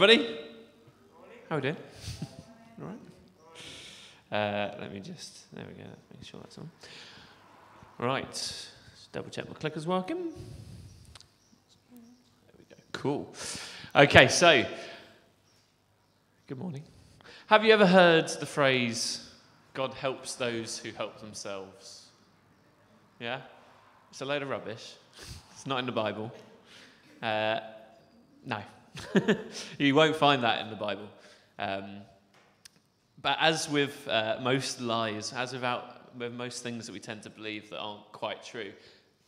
everybody. How are we doing? All right. Let me just, there we go, make sure that's on. Right, just double check my clicker's working. There we go, cool. Okay, so, good morning. Have you ever heard the phrase, God helps those who help themselves? Yeah? It's a load of rubbish. It's not in the Bible. No. You won't find that in the Bible. But as with most lies, as with most things that we tend to believe that aren't quite true,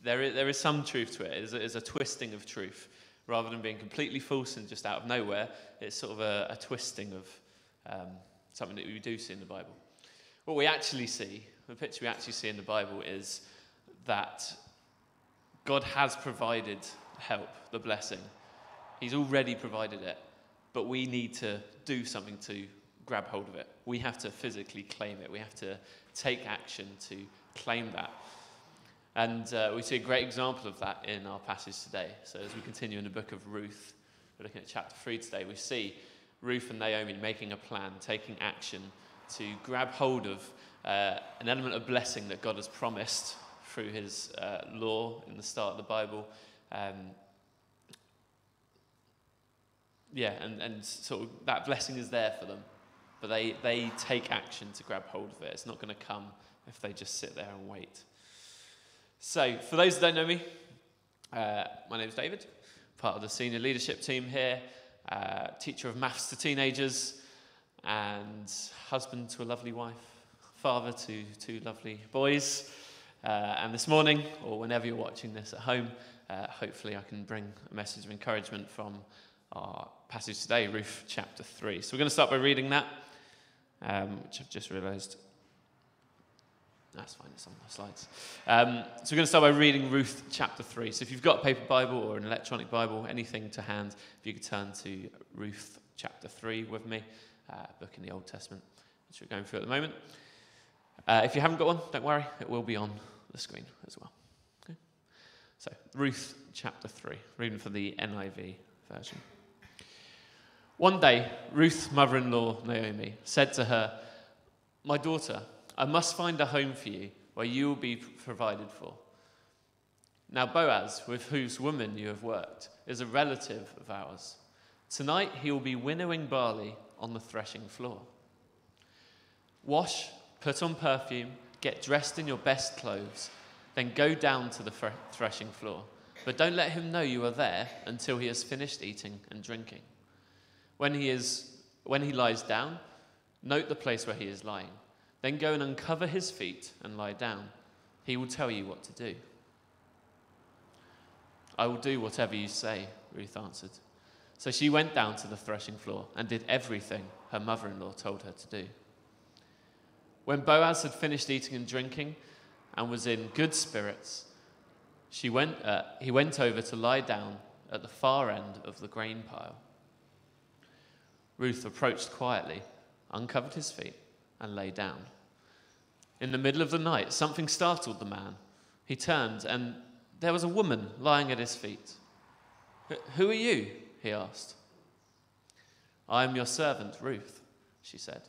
there is some truth to it. It is a twisting of truth. Rather than being completely false and just out of nowhere, it's sort of a twisting of something that we do see in the Bible. What we actually see, the picture we actually see in the Bible is that God has provided help, the blessing. He's already provided it, but we need to do something to grab hold of it. We have to physically claim it. We have to take action to claim that. And we see a great example of that in our passage today. So as we continue in the book of Ruth, we're looking at chapter 3 today, we see Ruth and Naomi making a plan, taking action to grab hold of an element of blessing that God has promised through his law in the start of the Bible. And sort of that blessing is there for them. But they take action to grab hold of it. It's not going to come if they just sit there and wait. So, for those that don't know me, my name's David, part of the senior leadership team here, teacher of maths to teenagers, and husband to a lovely wife, father to two lovely boys. And this morning, or whenever you're watching this at home, hopefully I can bring a message of encouragement from our passage today, Ruth chapter 3. So we're going to start by reading that, which I've just realised. That's fine, it's on the slides. So we're going to start by reading Ruth chapter 3. So if you've got a paper Bible or an electronic Bible, anything to hand, if you could turn to Ruth chapter 3 with me, book in the Old Testament, which we're going through at the moment. If you haven't got one, don't worry, it will be on the screen as well. Okay? So, Ruth chapter 3, reading from the NIV version. One day, Ruth's mother-in-law, Naomi, said to her, "My daughter, I must find a home for you where you will be provided for. Now Boaz, with whose woman you have worked, is a relative of ours. Tonight he will be winnowing barley on the threshing floor. Wash, put on perfume, get dressed in your best clothes, then go down to the threshing floor. But don't let him know you are there until he has finished eating and drinking. When he lies down, note the place where he is lying. Then go and uncover his feet and lie down. He will tell you what to do." "I will do whatever you say," Ruth answered. So she went down to the threshing floor and did everything her mother-in-law told her to do. When Boaz had finished eating and drinking and was in good spirits, he went over to lie down at the far end of the grain pile. Ruth approached quietly, uncovered his feet, and lay down. In the middle of the night, something startled the man. He turned, and there was a woman lying at his feet. "Who are you?" he asked. "I am your servant, Ruth," she said.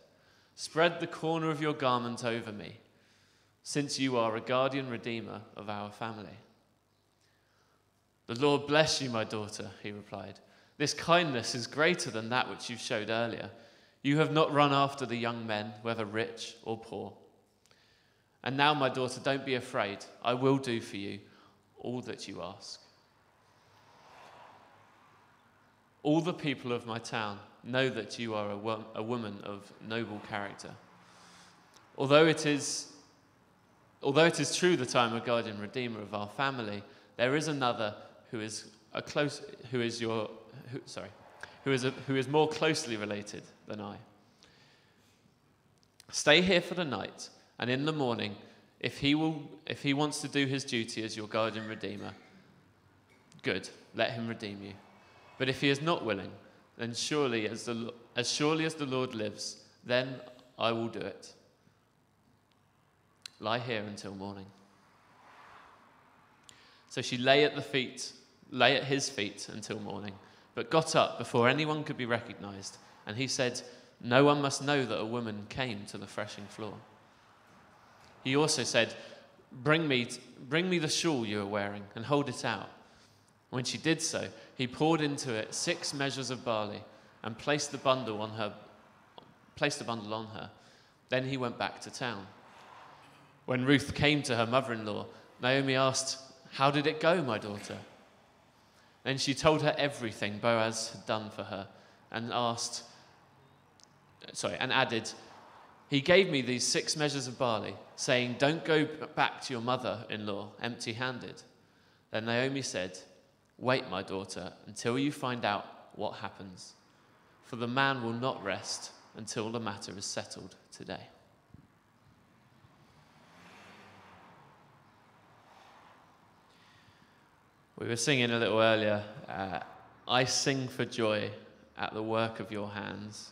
"Spread the corner of your garment over me, since you are a guardian redeemer of our family." "The Lord bless you, my daughter," he replied. "This kindness is greater than that which you showed earlier. You have not run after the young men, whether rich or poor. And now, my daughter, don't be afraid. I will do for you all that you ask. All the people of my town know that you are a woman of noble character. Although it is true that I am a guardian redeemer of our family, there is another who is more closely related than I. Stay here for the night, and in the morning, if he wants to do his duty as your guardian redeemer, good, let him redeem you. But if he is not willing, then as surely as the Lord lives, then I will do it. Lie here until morning." So she lay at his feet until morning. but got up before anyone could be recognized. And he said, "No one must know that a woman came to the threshing floor." He also said, Bring me the shawl you are wearing and hold it out." When she did so, he poured into it 6 measures of barley and placed the bundle on her. Then he went back to town. When Ruth came to her mother-in-law, Naomi asked, "How did it go, my daughter?" Then she told her everything Boaz had done for her and added, "He gave me these 6 measures of barley, saying, 'Don't go back to your mother-in-law empty-handed.'" Then Naomi said, "Wait, my daughter, until you find out what happens, for the man will not rest until the matter is settled today." We were singing a little earlier, "I sing for joy at the work of your hands."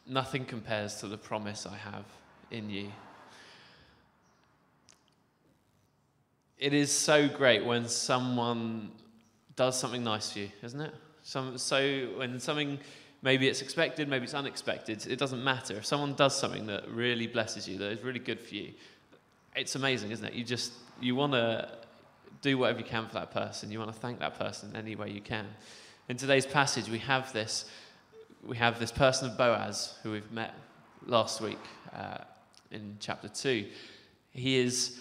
Nothing compares to the promise I have in you. It is so great when someone does something nice for you, isn't it? So when something, maybe it's expected, maybe it's unexpected, it doesn't matter. If someone does something that really blesses you, that is really good for you, it's amazing, isn't it? You want to do whatever you can for that person. You want to thank that person any way you can. In today's passage, we have this person of Boaz, who we've met last week in chapter 2. He is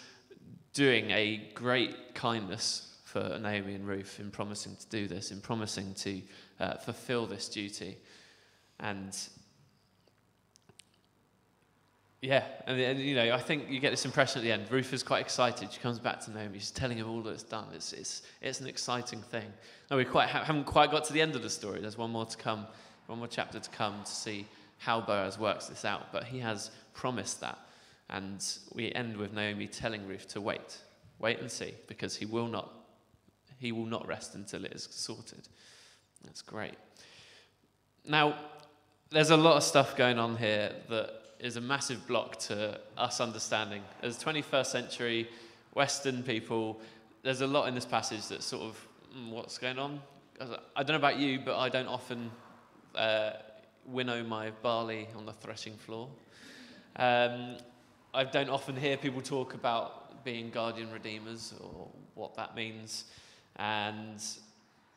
doing a great kindness for Naomi and Ruth in promising to do this, in promising to fulfill this duty. And I think you get this impression at the end. Ruth is quite excited. She comes back to Naomi. She's telling him all that's done. It's an exciting thing. No, we haven't quite got to the end of the story. There's one more to come, one more chapter to come to see how Boaz works this out. But he has promised that. And we end with Naomi telling Ruth to wait and see, because he will not rest until it is sorted. That's great. Now, there's a lot of stuff going on here that is a massive block to us understanding. As 21st century Western people, there's a lot in this passage that's sort of, what's going on? I don't know about you, but I don't often winnow my barley on the threshing floor. I don't often hear people talk about being guardian redeemers or what that means. And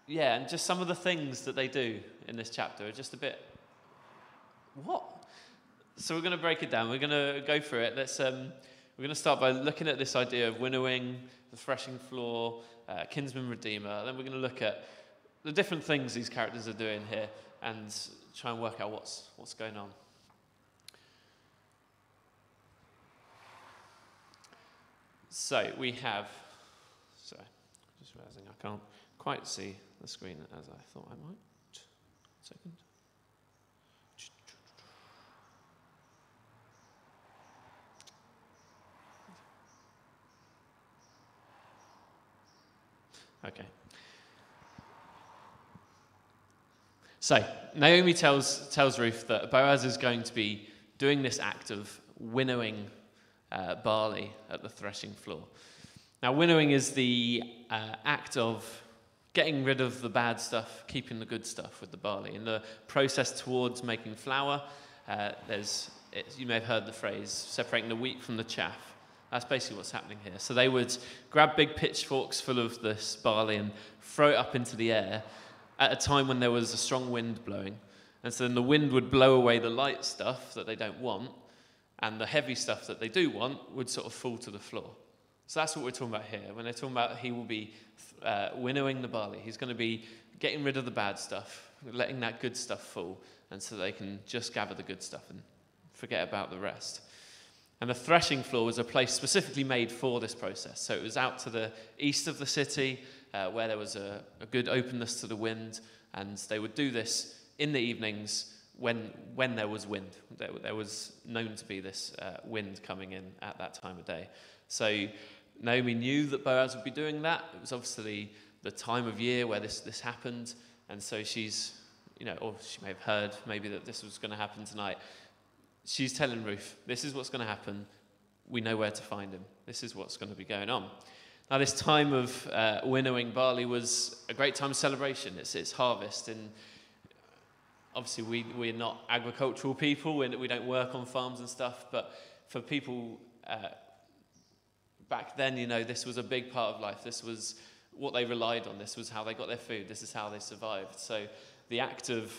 just some of the things that they do in this chapter are just a bit, what? So we're going to break it down. We're going to go through it. We're going to start by looking at this idea of winnowing, the threshing floor, kinsman redeemer. Then we're going to look at the different things these characters are doing here and try and work out what's going on. So we have, just realizing I can't quite see the screen as I thought I might. 1 second. Okay. So Naomi tells Ruth that Boaz is going to be doing this act of winnowing barley at the threshing floor. Now, winnowing is the act of getting rid of the bad stuff, keeping the good stuff with the barley. In the process towards making flour, you may have heard the phrase, separating the wheat from the chaff. That's basically what's happening here. So they would grab big pitchforks full of this barley and throw it up into the air at a time when there was a strong wind blowing. And so then the wind would blow away the light stuff that they don't want, and the heavy stuff that they do want would sort of fall to the floor. So that's what we're talking about here. When they're talking about he will be winnowing the barley, he's going to be getting rid of the bad stuff, letting that good stuff fall, and so they can just gather the good stuff and forget about the rest. And the threshing floor was a place specifically made for this process. So it was out to the east of the city, where there was a good openness to the wind, and they would do this in the evenings when there was wind. There was known to be this wind coming in at that time of day. So Naomi knew that Boaz would be doing that. It was obviously the time of year where this happened, and so she's, or she may have heard maybe that this was going to happen tonight. She's telling Ruth, this is what's going to happen. We know where to find him. This is what's going to be going on. Now, this time of winnowing barley was a great time of celebration. It's harvest, and obviously we're not agricultural people. We don't work on farms and stuff, but for people back then, this was a big part of life. This was what they relied on. This was how they got their food. This is how they survived. So the act of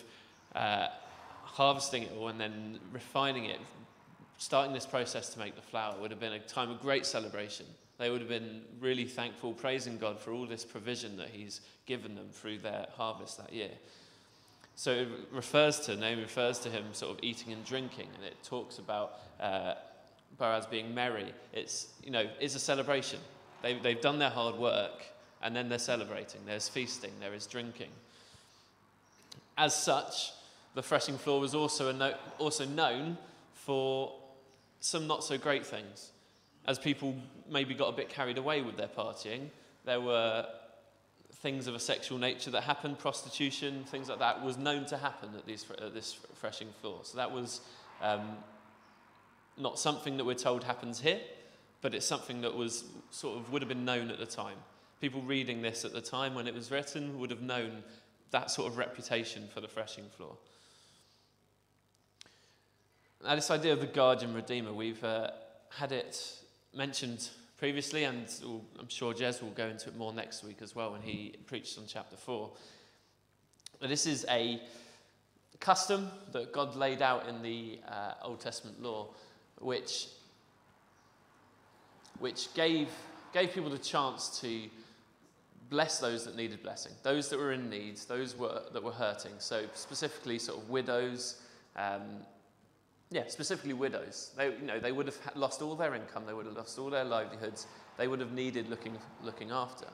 harvesting it all and then refining it, starting this process to make the flour, would have been a time of great celebration. They would have been really thankful, praising God for all this provision that he's given them through their harvest that year. So Naomi refers to him sort of eating and drinking, and it talks about Boaz being merry. It's a celebration. They've done their hard work, and then they're celebrating. There's feasting, there is drinking. As such, the threshing floor was also known for some not so great things. As people maybe got a bit carried away with their partying, there were things of a sexual nature that happened, prostitution, things like that was known to happen at this threshing floor. So that was not something that we're told happens here, but it's something that was would have been known at the time. People reading this at the time when it was written would have known that sort of reputation for the threshing floor. Now, this idea of the guardian redeemer, we've had it mentioned previously, and I'm sure Jez will go into it more next week as well when he preached on chapter 4. But this is a custom that God laid out in the Old Testament law, which gave people the chance to bless those that needed blessing, those that were in need, those that were hurting. So specifically sort of widows, specifically widows. They would have lost all their income, they would have lost all their livelihoods, they would have needed looking after.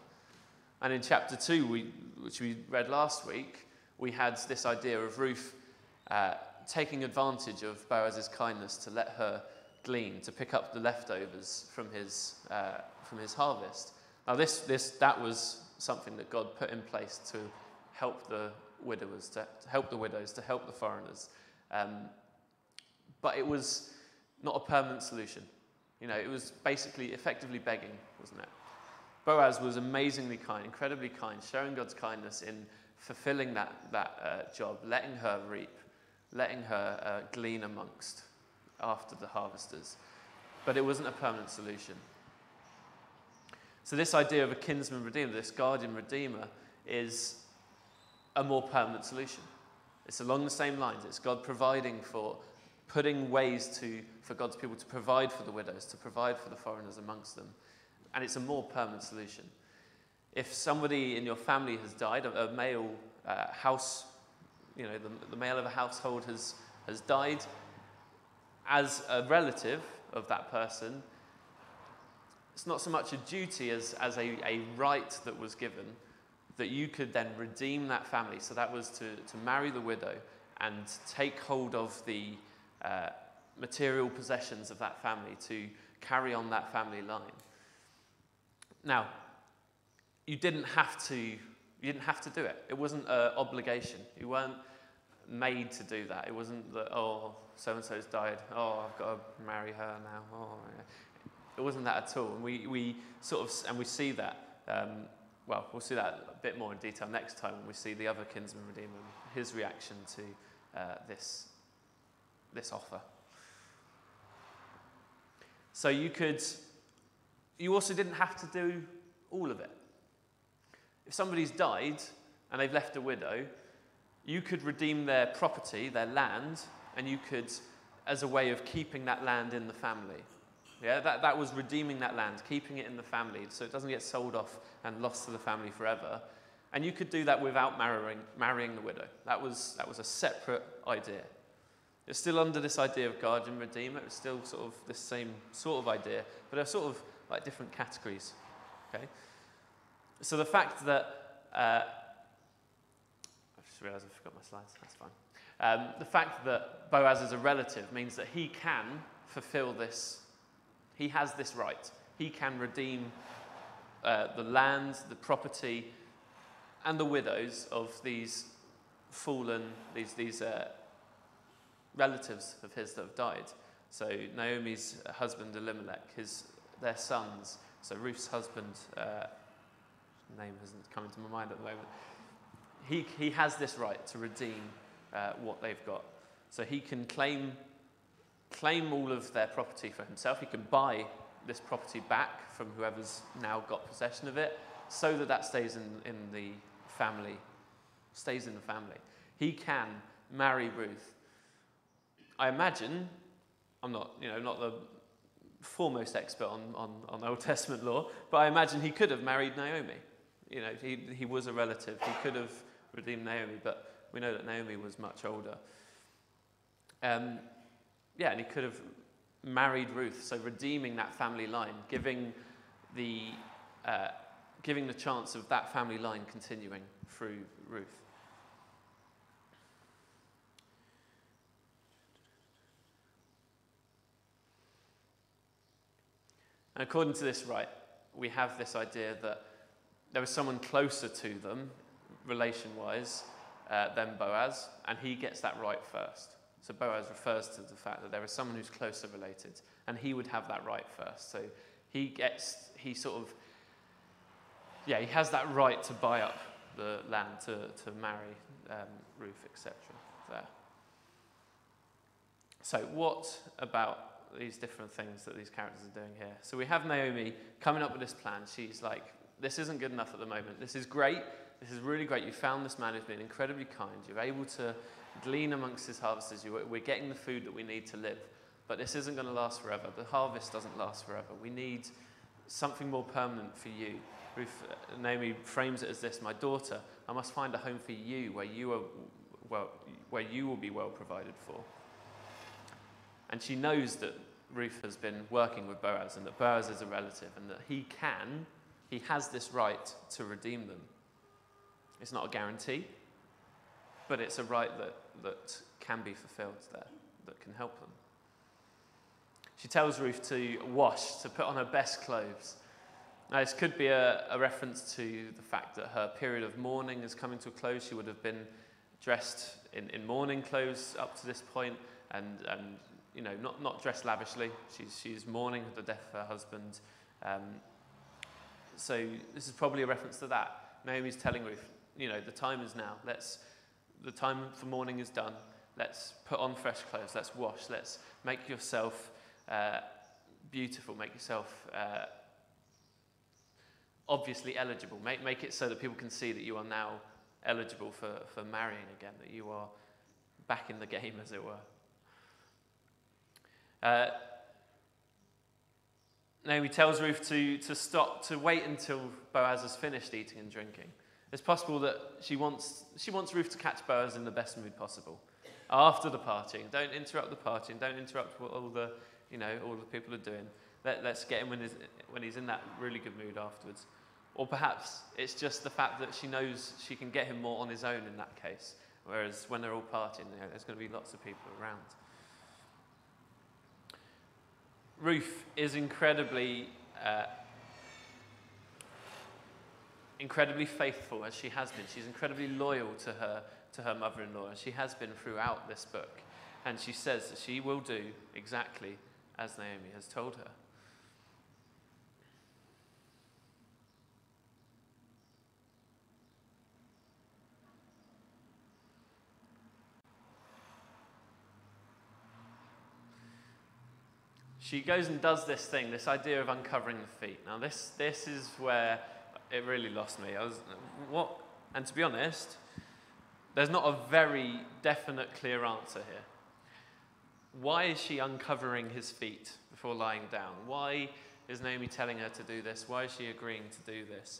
And in chapter 2, which we read last week, we had this idea of Ruth taking advantage of Boaz's kindness to let her glean, to pick up the leftovers from his harvest. Now that was something that God put in place to help the widows, to help the widows, to help the foreigners. But it was not a permanent solution. It was effectively begging, wasn't it? Boaz was amazingly kind, incredibly kind, showing God's kindness in fulfilling that job, letting her reap, letting her glean amongst after the harvesters. But it wasn't a permanent solution. So this idea of a kinsman redeemer, this guardian redeemer, is a more permanent solution. It's along the same lines. It's God providing putting ways for God's people to provide for the widows, to provide for the foreigners amongst them. And it's a more permanent solution. If somebody in your family has died, a male house, the male of a household has died, as a relative of that person, it's not so much a duty as a right that was given, that you could then redeem that family. So that was to marry the widow and take hold of the material possessions of that family, to carry on that family line. Now, you didn't have to do it. It wasn't an obligation. You weren't made to do that. It wasn't that, so-and-so's died, I've got to marry her now. It wasn't that at all. And we see that, we'll see that a bit more in detail next time when we see the other kinsman redeemer, his reaction to this offer. So you also didn't have to do all of it. If somebody's died and they've left a widow, you could redeem their property, their land, and you could, as a way of keeping that land in the family. Yeah, that was redeeming that land, keeping it in the family so it doesn't get sold off and lost to the family forever. And you could do that without marrying the widow. That was a separate idea. It's still under this idea of guardian redeemer. It's still sort of the same sort of idea, but they're sort of like different categories. Okay. So the fact that I just realised I forgot my slides. That's fine. The fact that Boaz is a relative means that he can fulfill this. He has this right. He can redeem the land, the property, and the widows of these fallen, these relatives of his that have died. So Naomi's husband Elimelech, his their sons. So Ruth's husband, name hasn't come into my mind at the moment, he has this right to redeem what they've got. So he can claim all of their property for himself. He can buy this property back from whoever's now got possession of it, so that stays in the family, stays in the family. He can marry Ruth. I imagine, I'm not the foremost expert on Old Testament law, but I imagine he could have married Naomi. He was a relative. He could have redeemed Naomi, but we know that Naomi was much older. And he could have married Ruth, so redeeming that family line, giving the chance of that family line continuing through Ruth. And according to this right, we have this idea that there was someone closer to them, relation-wise, than Boaz, and he gets that right first. So Boaz refers to the fact that there is someone who's closer related, and he would have that right first. So he has that right to buy up the land, to marry Ruth, etc. there. So what about these different things that these characters are doing here? So we have Naomi coming up with this plan. She's like, this isn't good enough at the moment. This is great. This is really great. You found this man who's been incredibly kind. You're able to glean amongst his harvests. We're getting the food that we need to live. But this isn't going to last forever. The harvest doesn't last forever. We need something more permanent for you. Naomi frames it as this: my daughter, I must find a home for you where you will be well provided for. And she knows that Ruth has been working with Boaz, and that Boaz is a relative, and that he has this right to redeem them. It's not a guarantee, but it's a right that can be fulfilled there, that can help them. She tells Ruth to wash, to put on her best clothes. Now, this could be a reference to the fact that her period of mourning is coming to a close. She would have been dressed in mourning clothes up to this point, and not dressed lavishly. She's mourning the death of her husband. So this is probably a reference to that. Naomi's telling Ruth, the time is now. The time for mourning is done. Let's put on fresh clothes. Let's wash. Let's make yourself beautiful. Make yourself obviously eligible. Make it so that people can see that you are now eligible for marrying again, that you are back in the game, as it were. Naomi tells Ruth to wait until Boaz has finished eating and drinking. It's possible that she wants Ruth to catch Boaz in the best mood possible after the partying. Don't interrupt the partying. Don't interrupt what all the people are doing. Let's get him when he's in that really good mood afterwards. Or perhaps it's just the fact that she knows she can get him more on his own in that case. Whereas when they're all partying, there's going to be lots of people around. Ruth is incredibly faithful, as she has been. She's incredibly loyal to her mother-in-law, as she has been throughout this book. And she says that she will do exactly as Naomi has told her. She goes and does this thing, this idea of uncovering the feet. Now, this is where it really lost me. And to be honest, there's not a very definite, clear answer here. Why is she uncovering his feet before lying down? Why is Naomi telling her to do this? Why is she agreeing to do this?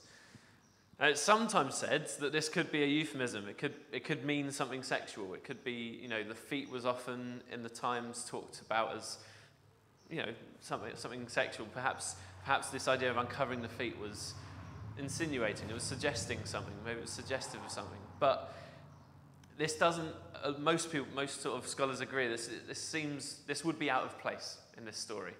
Now, it's sometimes said that this could be a euphemism. It could mean something sexual. It could be, the feet was often in the times talked about as, something sexual. Perhaps this idea of uncovering the feet was insinuating. It was suggesting something. Maybe it was suggestive of something. But this doesn't. Most sort of scholars agree. This would be out of place in this story.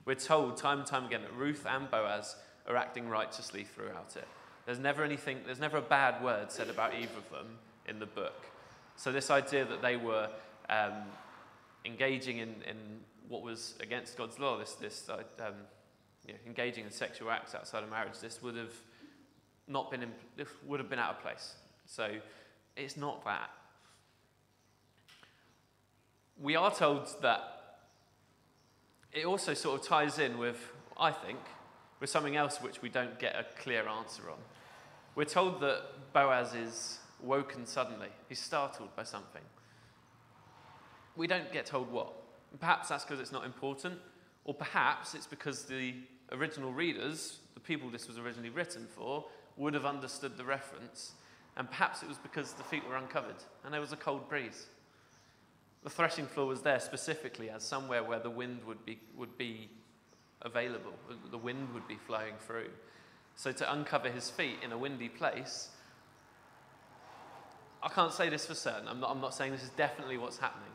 We're told time and time again that Ruth and Boaz are acting righteously throughout it. There's never a bad word said about either of them in the book. So this idea that they were engaging in what was against God's law, this engaging in sexual acts outside of marriage, this would have this would have been out of place. So it's not that. We are told that it also sort of ties in with, I think, with something else which we don't get a clear answer on. We're told that Boaz is woken suddenly. He's startled by something. We don't get told what. Perhaps that's because it's not important, or perhaps it's because the original readers, the people this was originally written for, would have understood the reference, and perhaps it was because the feet were uncovered and there was a cold breeze. The threshing floor was there specifically as somewhere where the wind would be available, the wind would be flowing through. So to uncover his feet in a windy place, I can't say this for certain. I'm not saying this is definitely what's happening,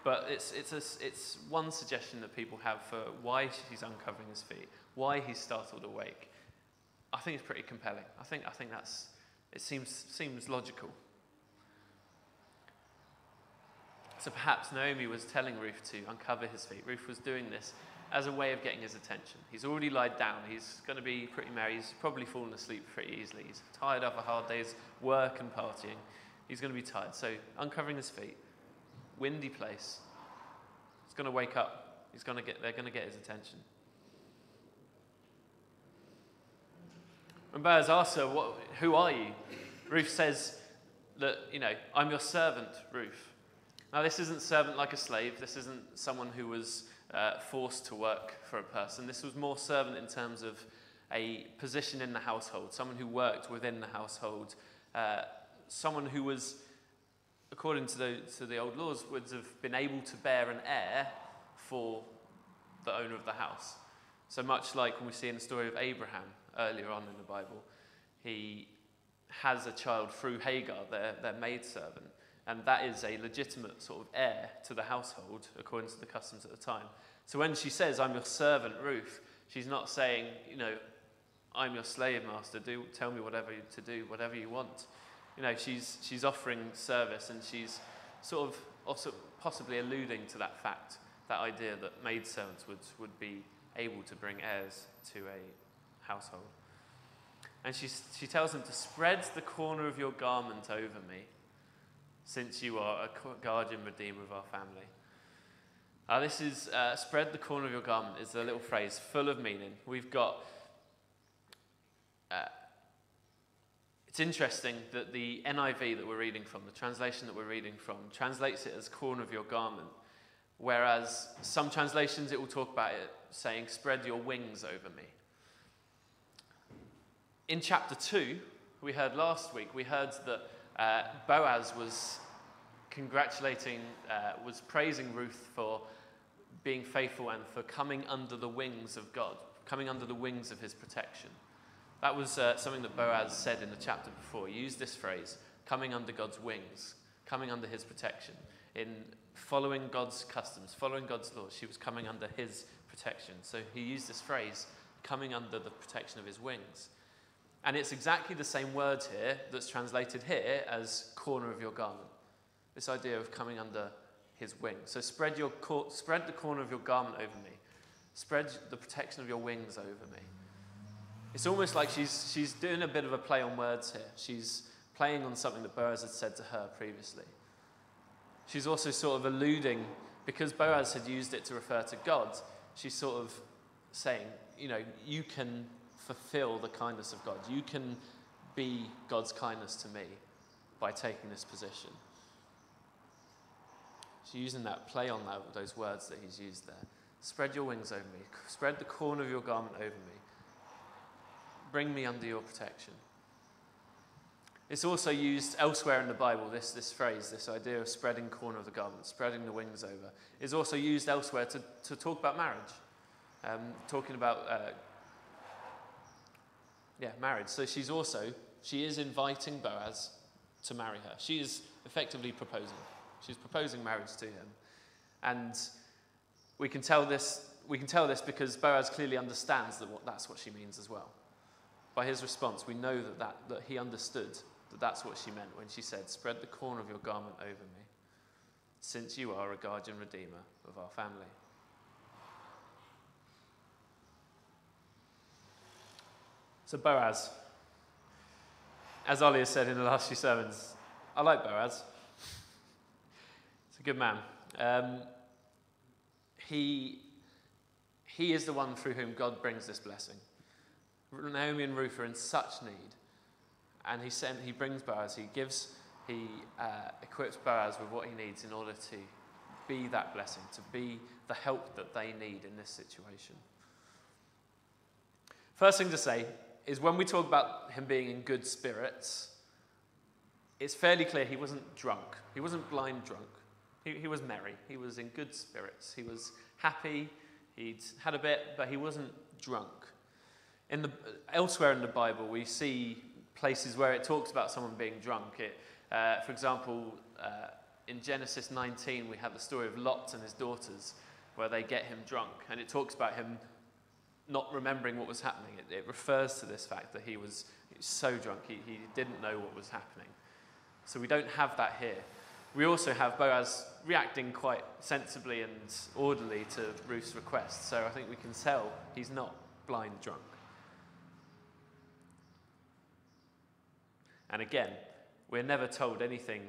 but it's one suggestion that people have for why he's uncovering his feet, why he's startled awake. I think it's pretty compelling. I think it seems logical. So perhaps Naomi was telling Ruth to uncover his feet. Ruth was doing this as a way of getting his attention. He's already lied down. He's going to be pretty merry. He's probably fallen asleep pretty easily. He's tired after a hard day's work and partying. He's going to be tired. So uncovering his feet, windy place. He's going to wake up. They're going to get his attention. When Boaz asks her, who are you? Ruth says that, I'm your servant, Ruth. Now, this isn't servant like a slave. This isn't someone who was forced to work for a person. This was more servant in terms of a position in the household, someone who worked within the household, someone who was, according to the old laws, would have been able to bear an heir for the owner of the house. So much like when we see in the story of Abraham earlier on in the Bible, he has a child through Hagar, their maidservant, and that is a legitimate sort of heir to the household according to the customs at the time. So when she says, I'm your servant, Ruth, she's not saying, I'm your slave master, tell me whatever to do, whatever you want. She's offering service, and she's sort of also possibly alluding to that fact, that idea that maidservants would be able to bring heirs to a household. And she tells him to spread the corner of your garment over me, since you are a guardian redeemer of our family. This is, spread the corner of your garment is a little phrase full of meaning. We've got, it's interesting that the NIV that we're reading from, the translation that we're reading from, translates it as corner of your garment, whereas some translations it will talk about it saying, spread your wings over me. In chapter 2, we heard last week, we heard that Boaz was was praising Ruth for being faithful and for coming under the wings of God, coming under the wings of his protection. That was something that Boaz said in the chapter before. He used this phrase, coming under God's wings, coming under his protection. In following God's customs, following God's laws, she was coming under his protection. So he used this phrase, coming under the protection of his wings. And it's exactly the same word here that's translated here as corner of your garment. This idea of coming under his wing. So spread the corner of your garment over me. Spread the protection of your wings over me. It's almost like she's doing a bit of a play on words here. She's playing on something that Boaz had said to her previously. She's also sort of alluding, because Boaz had used it to refer to God, she's sort of saying, you can fulfill the kindness of God. You can be God's kindness to me by taking this position. She's using that play on those words that he's used there. Spread your wings over me. Spread the corner of your garment over me. Bring me under your protection. It's also used elsewhere in the Bible, this phrase, this idea of spreading corner of the garment, spreading the wings over, is also used elsewhere to talk about marriage. Talking about marriage. So she is inviting Boaz to marry her. She is effectively proposing. She's proposing marriage to him. And we can tell this because Boaz clearly understands that's what she means as well. By his response, we know that he understood that that's what she meant when she said, spread the corner of your garment over me, since you are a guardian redeemer of our family. So Boaz, as Ollie has said in the last few sermons, I like Boaz. He's a good man. He is the one through whom God brings this blessing. Naomi and Ruth are in such need, and he brings Boaz. He equips Boaz with what he needs in order to be that blessing, to be the help that they need in this situation. First thing to say is when we talk about him being in good spirits, it's fairly clear he wasn't drunk. He wasn't blind drunk. He was merry. He was in good spirits. He was happy. He'd had a bit, but he wasn't drunk. Elsewhere in the Bible, we see places where it talks about someone being drunk. For example, in Genesis 19, we have the story of Lot and his daughters, where they get him drunk, and it talks about him not remembering what was happening. It refers to this fact that he was so drunk, he didn't know what was happening. So we don't have that here. We also have Boaz reacting quite sensibly and orderly to Ruth's request, so I think we can tell he's not blind drunk. And again, we're never told anything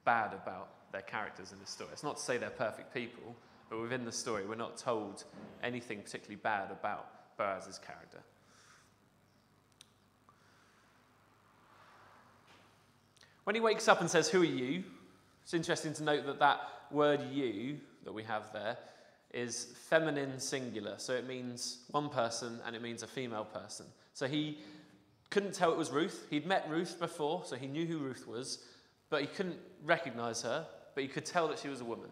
bad about their characters in this story. It's not to say they're perfect people, but within the story, we're not told anything particularly bad about Boaz's character. When he wakes up and says, "Who are you?" it's interesting to note that that word "you" that we have there is feminine singular. So it means one person and it means a female person. So he couldn't tell it was Ruth. He'd met Ruth before, so he knew who Ruth was, but he couldn't recognize her, but he could tell that she was a woman.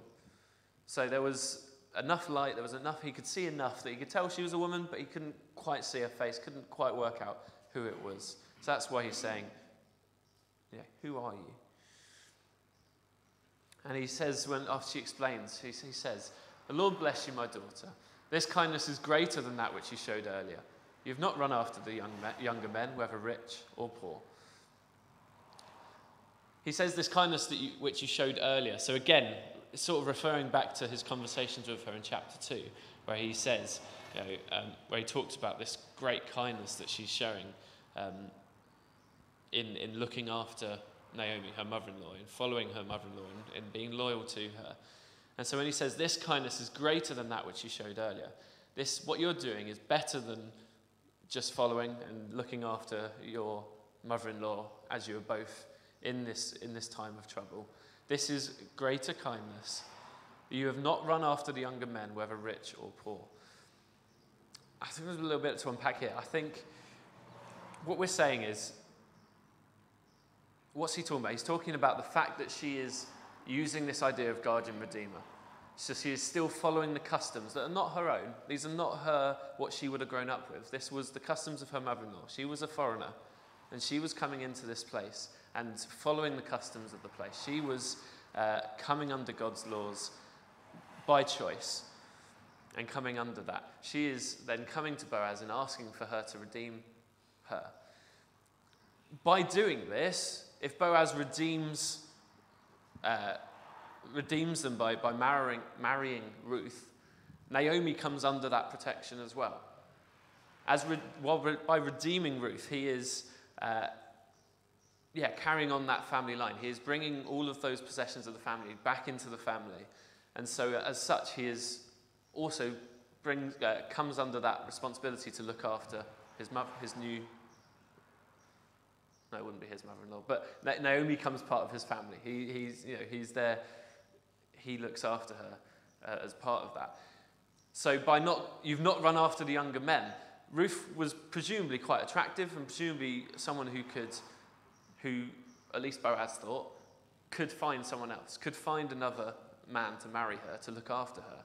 So there was enough light, he could see enough that he could tell she was a woman, but he couldn't quite see her face, couldn't quite work out who it was. So that's why he's saying, who are you? And he says, after she explains, he says, "The Lord bless you, my daughter. This kindness is greater than that which you showed earlier. You've not run after the younger men, whether rich or poor." He says this kindness which you showed earlier. So again, it's sort of referring back to his conversations with her in chapter 2, where he says, where he talks about this great kindness that she's showing in looking after Naomi, her mother-in-law, in following her mother-in-law, and in being loyal to her. And so when he says this kindness is greater than that which you showed earlier, what you're doing is better than just following and looking after your mother-in-law as you were both in this time of trouble. This is greater kindness. You have not run after the younger men, whether rich or poor. I think there's a little bit to unpack here. I think what we're saying is, what's he talking about? He's talking about the fact that she is using this idea of guardian redeemer. So she is still following the customs that are not her own. These are not what she would have grown up with. This was the customs of her mother-in-law. She was a foreigner, and she was coming into this place and following the customs of the place. She was coming under God's laws by choice and coming under that. She is then coming to Boaz and asking for her to redeem her. By doing this, if Boaz redeems them by marrying Ruth, Naomi comes under that protection as well. By redeeming Ruth, he is carrying on that family line. He is bringing all of those possessions of the family back into the family. And so as such, he is also comes under that responsibility to look after his new... No, it wouldn't be his mother-in-law, but Naomi becomes part of his family. He's there. He looks after her as part of that. So you've not run after the younger men. Ruth was presumably quite attractive, and presumably someone who at least Boaz thought could find someone else, could find another man to marry her, to look after her.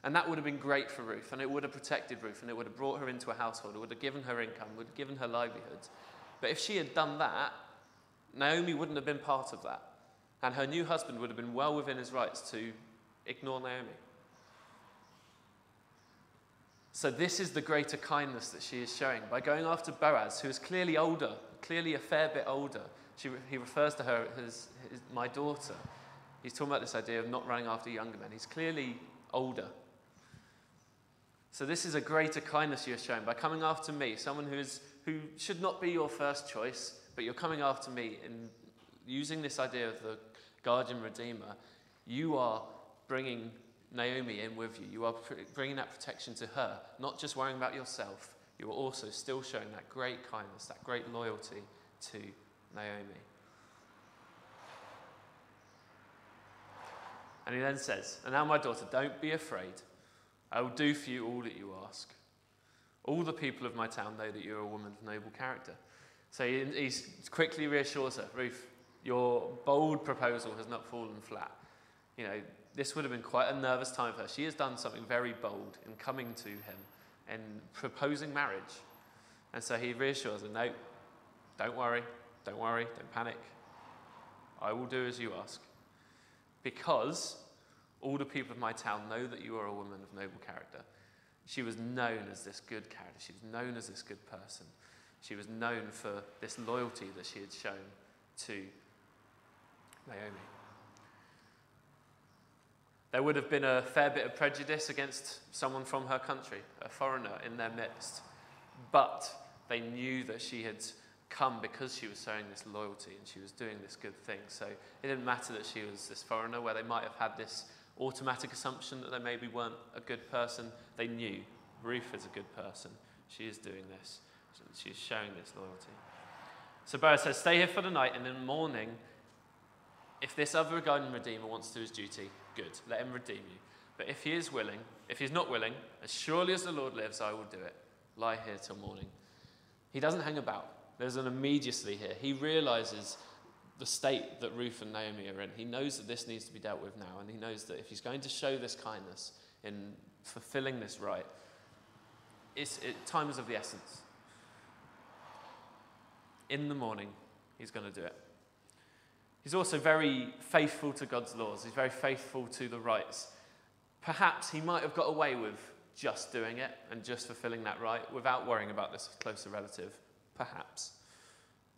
And that would have been great for Ruth, and it would have protected Ruth, and it would have brought her into a household, it would have given her income, would have given her livelihood. But if she had done that, Naomi wouldn't have been part of that. And her new husband would have been well within his rights to ignore Naomi. So this is the greater kindness that she is showing. By going after Boaz, who is clearly older, clearly a fair bit older. He refers to her as my daughter. He's talking about this idea of not running after younger men. He's clearly older. So this is a greater kindness you're showing. By coming after me, someone who who should not be your first choice, but you're coming after me in using this idea of the guardian redeemer, you are bringing Naomi in with you. You are bringing that protection to her, not just worrying about yourself. You are also still showing that great kindness, that great loyalty to Naomi. And he then says, and now my daughter, don't be afraid. I will do for you all that you ask. All the people of my town know that you're a woman of noble character. So he quickly reassures her, Ruth, your bold proposal has not fallen flat. You know, this would have been quite a nervous time for her. She has done something very bold in coming to him and proposing marriage. And so he reassures her, no, don't worry, don't panic. I will do as you ask. Because all the people of my town know that you are a woman of noble character. She was known as this good character. She was known as this good person. She was known for this loyalty that she had shown to Naomi. There would have been a fair bit of prejudice against someone from her country, a foreigner in their midst. But they knew that she had come because she was showing this loyalty and she was doing this good thing. So it didn't matter that she was this foreigner, where they might have had this automatic assumption that they maybe weren't a good person. They knew Ruth is a good person. She is doing this. She's showing this loyalty. So Boaz says, stay here for the night, and in the morning, if this other guardian redeemer wants to do his duty, good, let him redeem you. But if he's not willing, as surely as the Lord lives, I will do it. Lie here till morning. He doesn't hang about. There's an immediacy here. He realizes the state that Ruth and Naomi are in. He knows that this needs to be dealt with now, and he knows that if he's going to show this kindness in fulfilling this right, time is of the essence. In the morning, he's going to do it. He's also very faithful to God's laws. He's very faithful to the rights. Perhaps he might have got away with just doing it and just fulfilling that right without worrying about this closer relative. Perhaps.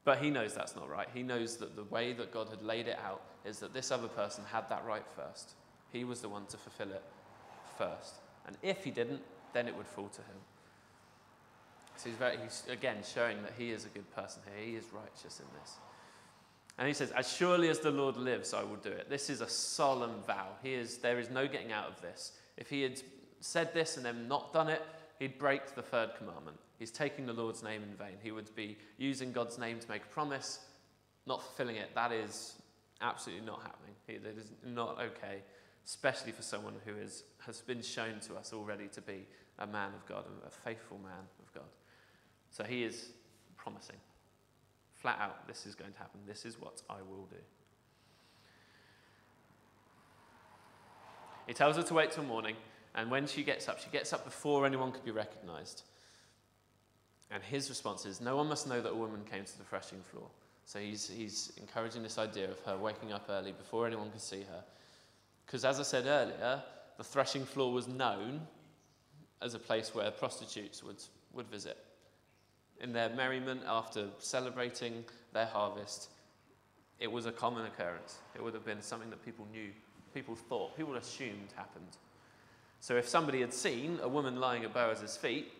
But he knows that's not right. He knows that the way that God had laid it out is that this other person had that right first. He was the one to fulfill it first. And if he didn't, then it would fall to him. So he's again showing that he is a good person here. He is righteous in this. And he says, as surely as the Lord lives, I will do it. This is a solemn vow. There is no getting out of this. If he had said this and then not done it, he'd break the third commandment. He's taking the Lord's name in vain. He would be using God's name to make a promise, not fulfilling it. That is absolutely not happening. It is not okay, especially for someone who has been shown to us already to be a man of God, a faithful man of God. So he is promising, flat out, this is going to happen. This is what I will do. He tells her to wait till morning, and when she gets up before anyone could be recognized. And his response is, no one must know that a woman came to the threshing floor. So he's encouraging this idea of her waking up early before anyone could see her. Because as I said earlier, the threshing floor was known as a place where prostitutes would visit. In their merriment after celebrating their harvest, it was a common occurrence. It would have been something that people knew, people thought, people assumed happened. So if somebody had seen a woman lying at Boaz's feet,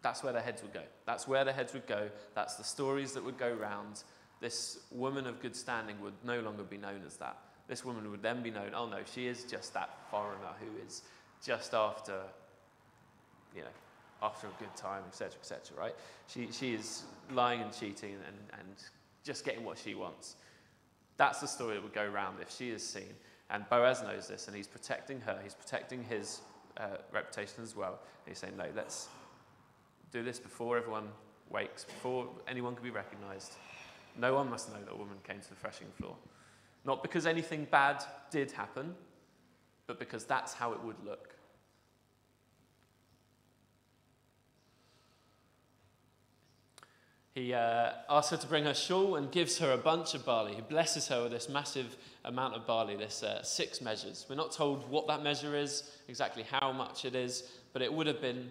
that's where their heads would go. That's where their heads would go. That's the stories that would go round. This woman of good standing would no longer be known as that. This woman would then be known, oh no, she is just that foreigner who is just after a good time, etc., right? She is lying and cheating and just getting what she wants. That's the story that would go round if she is seen. And Boaz knows this, and he's protecting her. He's protecting his reputation as well. And he's saying, no, let's do this before everyone wakes, before anyone can be recognized. No one must know that a woman came to the threshing floor. Not because anything bad did happen, but because that's how it would look. He asks her to bring her shawl and gives her a bunch of barley. He blesses her with this massive amount of barley, this 6 measures. We're not told what that measure is, exactly how much it is, but it would have been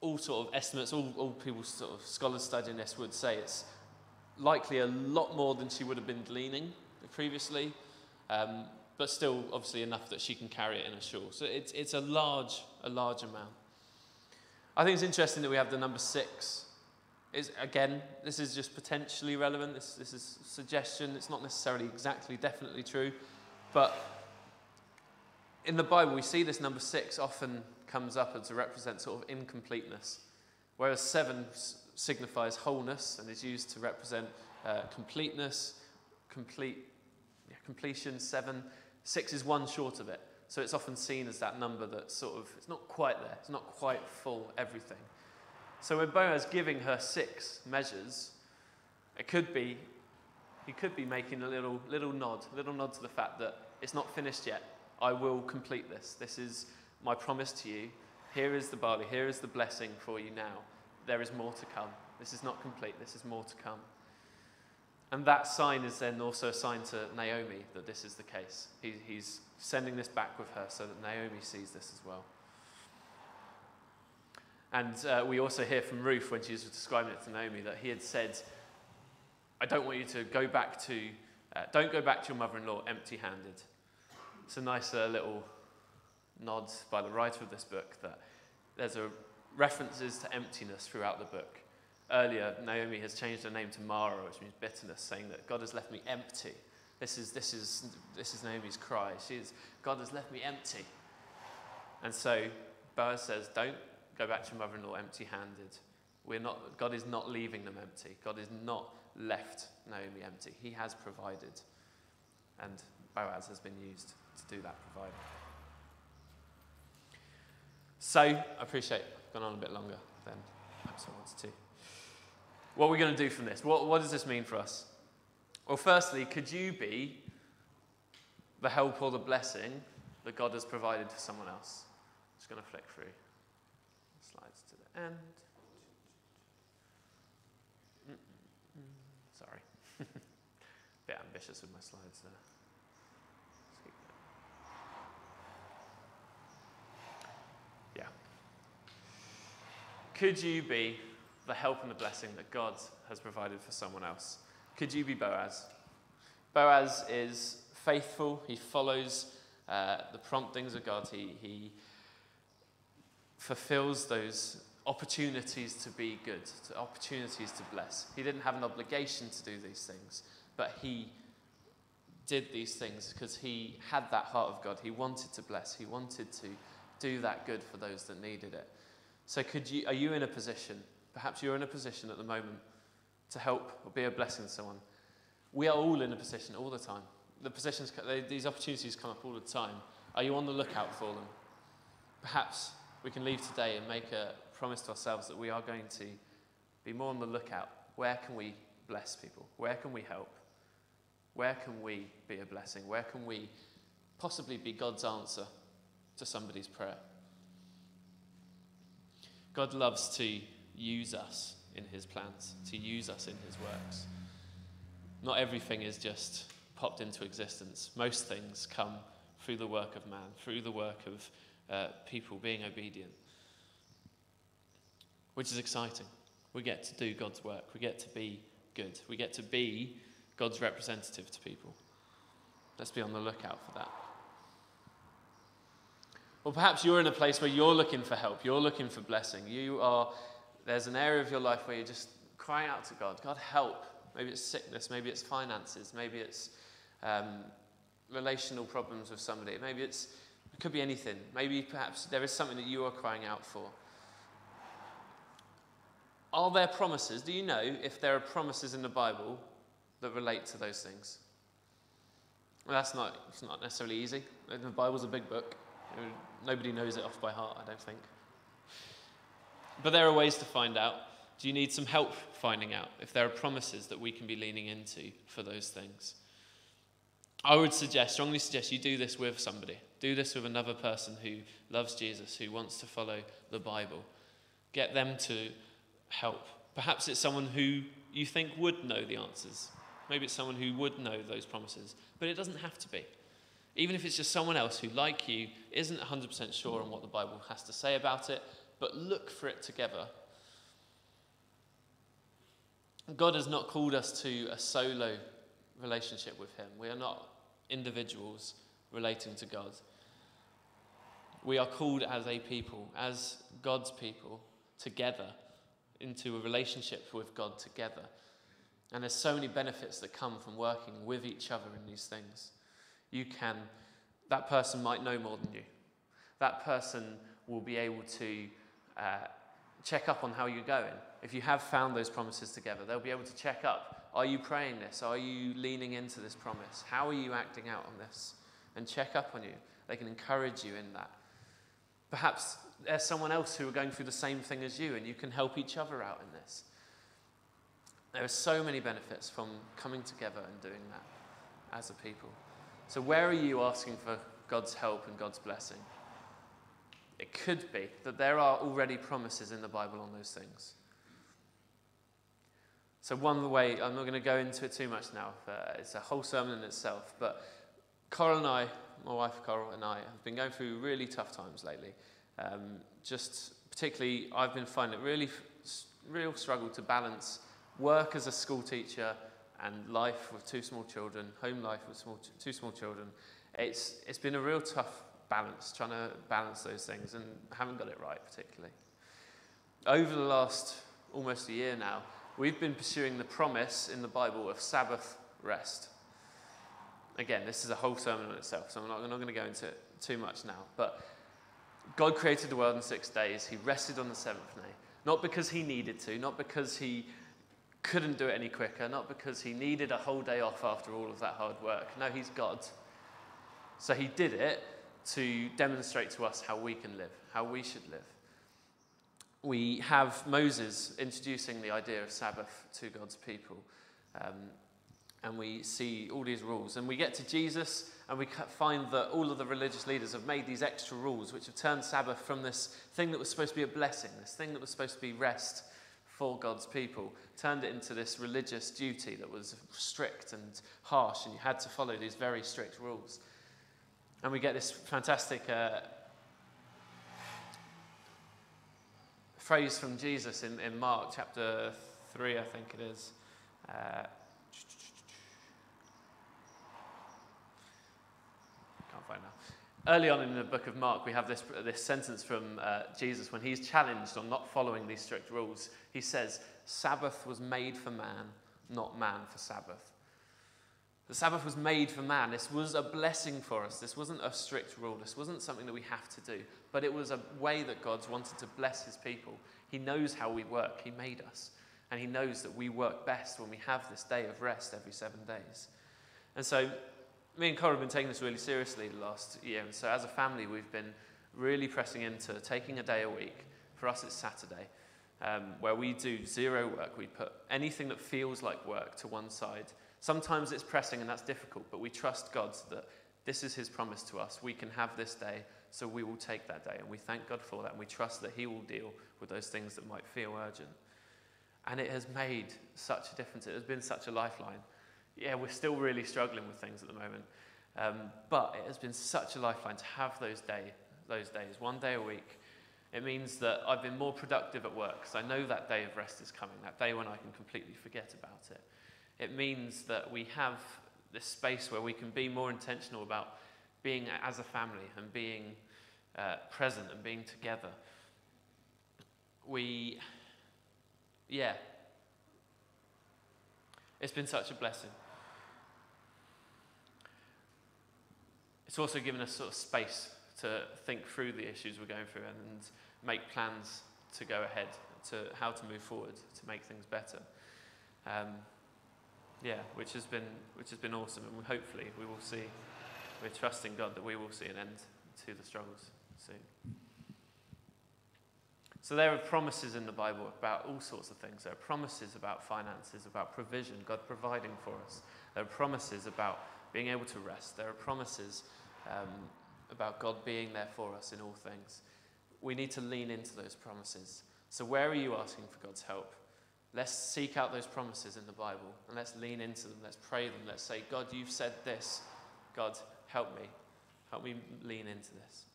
all sort of estimates, all people, sort of scholars studying this would say it's likely a lot more than she would have been gleaning previously, but still obviously enough that she can carry it in a shawl. So it's a large amount. I think it's interesting that we have the number 6. Again, this is just potentially relevant. This is a suggestion. It's not necessarily exactly, definitely true. But in the Bible, we see this number 6 often comes up to represent sort of incompleteness, whereas 7 signifies wholeness and is used to represent completeness, completion. 6 is one short of it. So it's often seen as that number that sort of, it's not quite there. It's not quite full everything. So when Boaz giving her 6 measures, he could be making a little nod to the fact that it's not finished yet. I will complete this. This is my promise to you. Here is the barley. Here is the blessing for you now. There is more to come. This is not complete. This is more to come. And that sign is then also a sign to Naomi that this is the case. He's sending this back with her so that Naomi sees this as well. And we also hear from Ruth when she was describing it to Naomi that he had said, I don't want you to go back to, don't go back to your mother-in-law empty-handed. It's a nice little nod by the writer of this book that there's references to emptiness throughout the book. Earlier, Naomi has changed her name to Mara, which means bitterness, saying that God has left me empty. This is Naomi's cry. God has left me empty. And so Boaz says, don't go back to your mother-in-law empty-handed. God is not leaving them empty. God is not left Naomi empty. He has provided. And Boaz has been used to do that providing. So, I appreciate I've gone on a bit longer than perhaps I wanted to. What are we going to do from this? What does this mean for us? Well, firstly, could you be the help or the blessing that God has provided for someone else? I'm just going to flick through slides to the end. Sorry. Bit ambitious with my slides there. Yeah. Could you be the help and the blessing that God has provided for someone else? Could you be Boaz? Boaz is faithful. He follows the promptings of God. He fulfills those opportunities to be good, opportunities to bless. He didn't have an obligation to do these things, but he did these things because he had that heart of God. He wanted to bless. He wanted to do that good for those that needed it. So are you in a position, perhaps you're in a position at the moment to help or be a blessing to someone? We are all in a position all the time. These opportunities come up all the time. Are you on the lookout for them? Perhaps we can leave today and make a promise to ourselves that we are going to be more on the lookout. Where can we bless people? Where can we help? Where can we be a blessing? Where can we possibly be God's answer to somebody's prayer? God loves to use us in his plans, to use us in his works. Not everything is just popped into existence. Most things come through the work of man, through the work of people being obedient, which is exciting. We get to do God's work. We get to be good. We get to be God's representative to people. Let's be on the lookout for that. Or perhaps you're in a place where you're looking for help. You're looking for blessing. There's an area of your life where you're just crying out to God. God, help. Maybe it's sickness. Maybe it's finances. Maybe it's relational problems with somebody. Maybe it could be anything. Maybe perhaps there is something that you are crying out for. Are there promises? Do you know if there are promises in the Bible that relate to those things? Well, it's not necessarily easy. The Bible's a big book. Nobody knows it off by heart, I don't think. But there are ways to find out. Do you need some help finding out if there are promises that we can be leaning into for those things? I would strongly suggest you do this with somebody. Do this with another person who loves Jesus, who wants to follow the Bible. Get them to help. Perhaps it's someone who you think would know the answers. Maybe it's someone who would know those promises. But it doesn't have to be. Even if it's just someone else who, like you, isn't 100% sure on what the Bible has to say about it, but look for it together. God has not called us to a solo relationship with him. We are not individuals relating to God. We are called as a people, as God's people, together, into a relationship with God together. And there's so many benefits that come from working with each other in these things. That person might know more than you. That person will be able to check up on how you're going. If you have found those promises together, they'll be able to check up. Are you praying this? Are you leaning into this promise? How are you acting out on this? And check up on you. They can encourage you in that. Perhaps there's someone else who are going through the same thing as you, and you can help each other out in this. There are so many benefits from coming together and doing that as a people. So where are you asking for God's help and God's blessing? It could be that there are already promises in the Bible on those things. So one way, I'm not going to go into it too much now, it's a whole sermon in itself, but Coral and I, my wife Coral and I, have been going through really tough times lately. Just particularly, I've been finding it real struggle to balance work as a school teacher and life with two small children, home life with two small children. It's been a real tough balance, trying to balance those things, and haven't got it right particularly. Over the last almost a year now, we've been pursuing the promise in the Bible of Sabbath rest. Again, this is a whole sermon on itself, so I'm not going to go into it too much now. But God created the world in 6 days. He rested on the seventh day. Not because he needed to, not because he couldn't do it any quicker, not because he needed a whole day off after all of that hard work. No, he's God. So he did it to demonstrate to us how we can live, how we should live. We have Moses introducing the idea of Sabbath to God's people. And we see all these rules. And we get to Jesus, and we find that all of the religious leaders have made these extra rules, which have turned Sabbath from this thing that was supposed to be a blessing, this thing that was supposed to be rest for God's people, turned it into this religious duty that was strict and harsh, and you had to follow these very strict rules. And we get this fantastic phrase from Jesus in Mark chapter 3, I think it is. Can't find now. Early on in the book of Mark, we have this sentence from Jesus when he's challenged on not following these strict rules. He says, "Sabbath was made for man, not man for Sabbath." The Sabbath was made for man. This was a blessing for us. This wasn't a strict rule. This wasn't something that we have to do. But it was a way that God's wanted to bless his people. He knows how we work. He made us. And he knows that we work best when we have this day of rest every 7 days. And so me and Cora have been taking this really seriously the last year. And so as a family, we've been really pressing into taking a day a week. For us, it's Saturday, where we do zero work. We put anything that feels like work to one side. Sometimes it's pressing and that's difficult, but we trust God that this is his promise to us. We can have this day, so we will take that day. And we thank God for that, and we trust that he will deal with those things that might feel urgent. And it has made such a difference. It has been such a lifeline. Yeah, we're still really struggling with things at the moment. But it has been such a lifeline to have those days, 1 day a week. It means that I've been more productive at work because I know that day of rest is coming, that day when I can completely forget about it. It means that we have this space where we can be more intentional about being as a family and being present and being together. It's been such a blessing. It's also given us sort of space to think through the issues we're going through and make plans to go ahead, to how to move forward, to make things better. Which has been awesome, and hopefully we will see. We're trusting God that we will see an end to the struggles soon. So there are promises in the Bible about all sorts of things. There are promises about finances, about provision, God providing for us. There are promises about being able to rest. There are promises about God being there for us in all things. We need to lean into those promises. So where are you asking for God's help? Let's seek out those promises in the Bible and let's lean into them. Let's pray them. Let's say, God, you've said this. God, help me. Help me lean into this.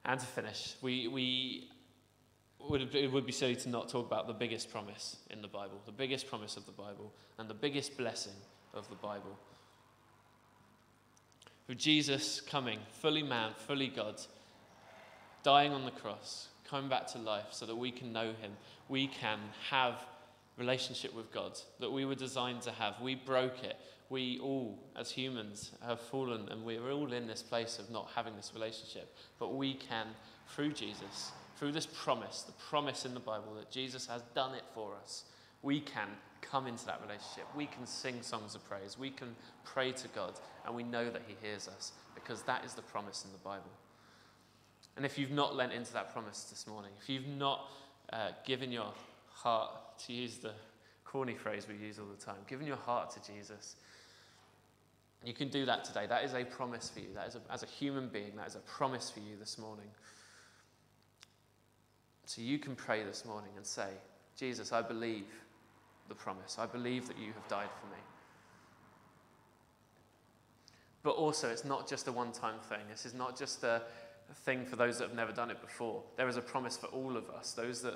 And to finish, it would be silly to not talk about the biggest promise in the Bible, the biggest promise of the Bible, and the biggest blessing of the Bible. With Jesus coming, fully man, fully God, dying on the cross, coming back to life so that we can know him. We can have relationship with God that we were designed to have. We broke it. We all, as humans, have fallen, and we're all in this place of not having this relationship. But we can, through Jesus, through this promise, the promise in the Bible that Jesus has done it for us, we can come into that relationship. We can sing songs of praise. We can pray to God, and we know that he hears us because that is the promise in the Bible. And if you've not lent into that promise this morning, if you've not given your heart, to use the corny phrase we use all the time, given your heart to Jesus, you can do that today. That is a promise for you. That is as a human being, that is a promise for you this morning. So you can pray this morning and say, Jesus, I believe the promise. I believe that you have died for me. But also, it's not just a one-time thing. This is not just a thing for those that have never done it before. There is a promise for all of us, those that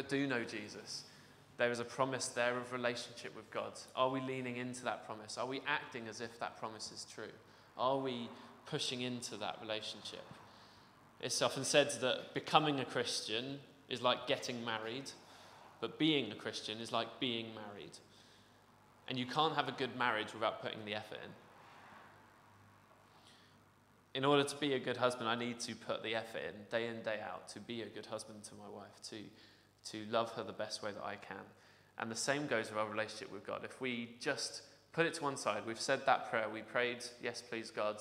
do know Jesus. There is a promise there of relationship with God. Are we leaning into that promise? Are we acting as if that promise is true? Are we pushing into that relationship? It's often said that becoming a Christian is like getting married, but being a Christian is like being married. And you can't have a good marriage without putting the effort in. In order to be a good husband, I need to put the effort in, day out, to be a good husband to my wife, to love her the best way that I can. And the same goes with our relationship with God. If we just put it to one side, we've said that prayer, we prayed, yes, please, God,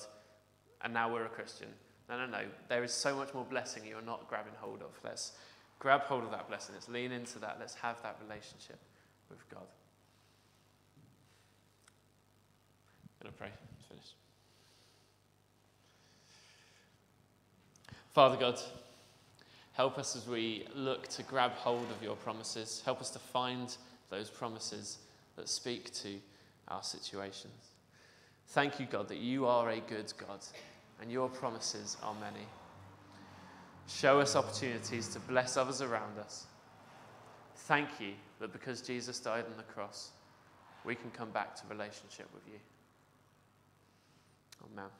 and now we're a Christian. No. There is so much more blessing you're not grabbing hold of. Let's grab hold of that blessing. Let's lean into that. Let's have that relationship with God. I'm going to pray. Finish. Father God, help us as we look to grab hold of your promises. Help us to find those promises that speak to our situations. Thank you, God, that you are a good God and your promises are many. Show us opportunities to bless others around us. Thank you that because Jesus died on the cross, we can come back to relationship with you. Amen.